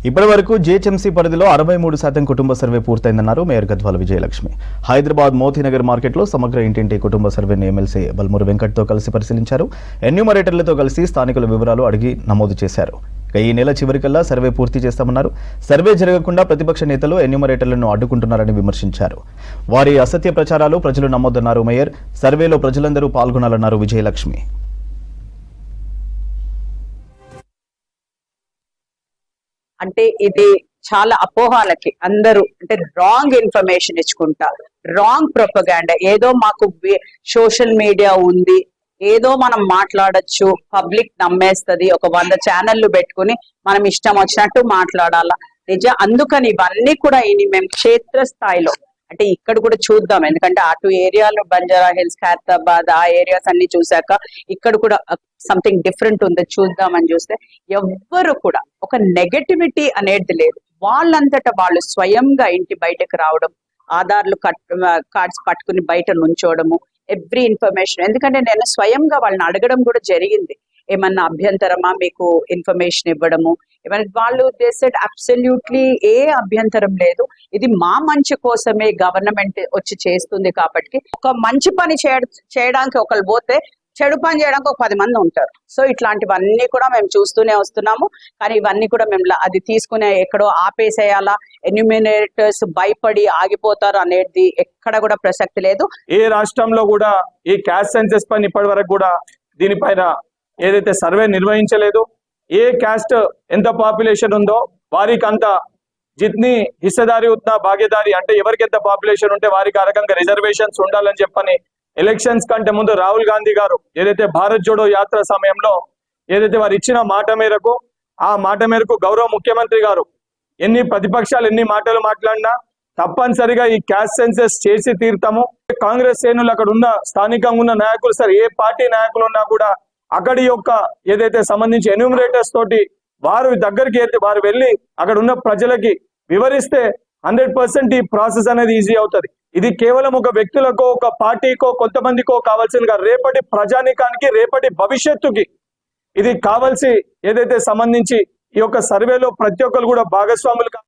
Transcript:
ఇప్పటి వరకు జీహెచ్ఎంసీ పరిధిలో 63% కుటుంబ సర్వే పూర్తయిందన్నారు మేయర్ గద్వాల విజయలక్ష్మి. హైదరాబాద్ మోతీనగర్ మార్కెట్లో సమగ్ర ఇంటింటి కుటుంబ సర్వేని ఎమ్మెల్సీ బల్మూరు వెంకట్తో కలిసి పరిశీలించారు. ఎన్యూమరేటర్లతో కలిసి స్థానికుల వివరాలు అడిగి నమోదు చేశారు. ఈ నెల చివరికల్లా సర్వే పూర్తి చేస్తామన్నారు. సర్వే జరగకుండా ప్రతిపక్ష నేతలు ఎన్యూమరేటర్లను అడ్డుకుంటున్నారని విమర్శించారు. వారి అసత్య ప్రచారాలు ప్రజలు నమ్మొద్దన్నారు మేయర్. సర్వేలో ప్రజలందరూ పాల్గొనాలన్నారు విజయలక్ష్మి. అంటే ఇది చాలా అపోహాలకి అందరూ అంటే రాంగ్ ఇన్ఫర్మేషన్ ఇచ్చుకుంటా, రాంగ్ ప్రొపగాండా, ఏదో మాకు సోషల్ మీడియా ఉంది, ఏదో మనం మాట్లాడచ్చు, పబ్లిక్ నమ్మేస్తుంది, ఒక 100 ఛానళ్లు పెట్టుకుని మనం ఇష్టం వచ్చినట్టు మాట్లాడాలా. అందుకని ఇవన్నీ కూడా మేము క్షేత్ర స్థాయిలో అంటే ఇక్కడ కూడా చూద్దాం. ఎందుకంటే అటు ఏరియాలో బంజారా హిల్స్, ఖైరతాబాద్ ఆ ఏరియాస్ అన్ని చూసాక ఇక్కడ కూడా సంథింగ్ డిఫరెంట్ ఉంది చూద్దామని చూస్తే ఎవ్వరు కూడా ఒక నెగటివిటీ అనేది లేదు. వాళ్ళంతటా వాళ్ళు స్వయంగా ఇంటి బయటకు రావడం, ఆధార్లు కార్డ్స్ పట్టుకుని బయట నుంచోవడము, ఎవ్రీ ఇన్ఫర్మేషన్. ఎందుకంటే నేను స్వయంగా వాళ్ళని అడగడం కూడా జరిగింది, ఏమన్నా అభ్యంతరమా మీకు ఇన్ఫర్మేషన్ ఇవ్వడము. వాళ్ళు చేసేది అబ్సల్యూట్లీ ఏ అభ్యంతరం లేదు, ఇది మా మంచి కోసమే గవర్నమెంట్ వచ్చి చేస్తుంది కాబట్టి. ఒక మంచి పని చేయడానికి ఒకరు పోతే చెడు పని చేయడానికి ఒక 10 మంది ఉంటారు. సో ఇట్లాంటివన్నీ కూడా మేము చూస్తూనే వస్తున్నాము. కానీ ఇవన్నీ కూడా మేము అది తీసుకునే ఎక్కడో ఆపేసేయాలా, ఎన్యూమినేటర్స్ భయపడి ఆగిపోతారు అనేది ఎక్కడ కూడా ప్రసక్తి లేదు. ఏ రాష్ట్రంలో కూడా ఈ క్యాస్ట్ సెన్సెస్ పైన ఇప్పటి వరకు కూడా దీనిపైన ఏదైతే సర్వే నిర్వహించలేదు. ఏ క్యాస్ట్ ఎంత పాపులేషన్ ఉందో వారికి అంత జిత్ని హిస్సేదారి ఉత్నా భాగ్యదారి, అంటే ఎవరికి ఎంత పాపులేషన్ ఉంటే వారికి ఆ రకంగా రిజర్వేషన్స్ ఉండాలని చెప్పని ఎలక్షన్స్ కంటే ముందు రాహుల్ గాంధీ గారు ఏదైతే భారత్ జోడో యాత్ర సమయంలో ఏదైతే వారు ఇచ్చిన మాట మేరకు, ఆ మాట మేరకు గౌరవ ముఖ్యమంత్రి గారు ఎన్ని ప్రతిపక్షాలు ఎన్ని మాటలు మాట్లాడినా తప్పనిసరిగా ఈ క్యాస్ట్ సెన్సెస్ చేసి తీరుతాము. కాంగ్రెస్ శ్రేణులు అక్కడ ఉన్న స్థానికంగా ఉన్న నాయకులు, సార్ ఏ పార్టీ నాయకులు ఉన్నా కూడా అక్కడి యొక్క ఏదైతే సంబంధించి ఎన్యూమరేటర్స్ తోటి వారు దగ్గరికి వారు వెళ్ళి అక్కడ ఉన్న ప్రజలకి వివరిస్తే 100% ఈ ప్రాసెస్ అనేది ఈజీ అవుతుంది. ఇది కేవలం ఒక వ్యక్తులకో ఒక పార్టీకో కొంతమందికో కావాల్సిందిగా రేపటి ప్రజానికానికి రేపటి భవిష్యత్తుకి ఇది కావాల్సి ఏదైతే సంబంధించి ఈ యొక్క సర్వేలో ప్రతి ఒక్కరు కూడా భాగస్వాములు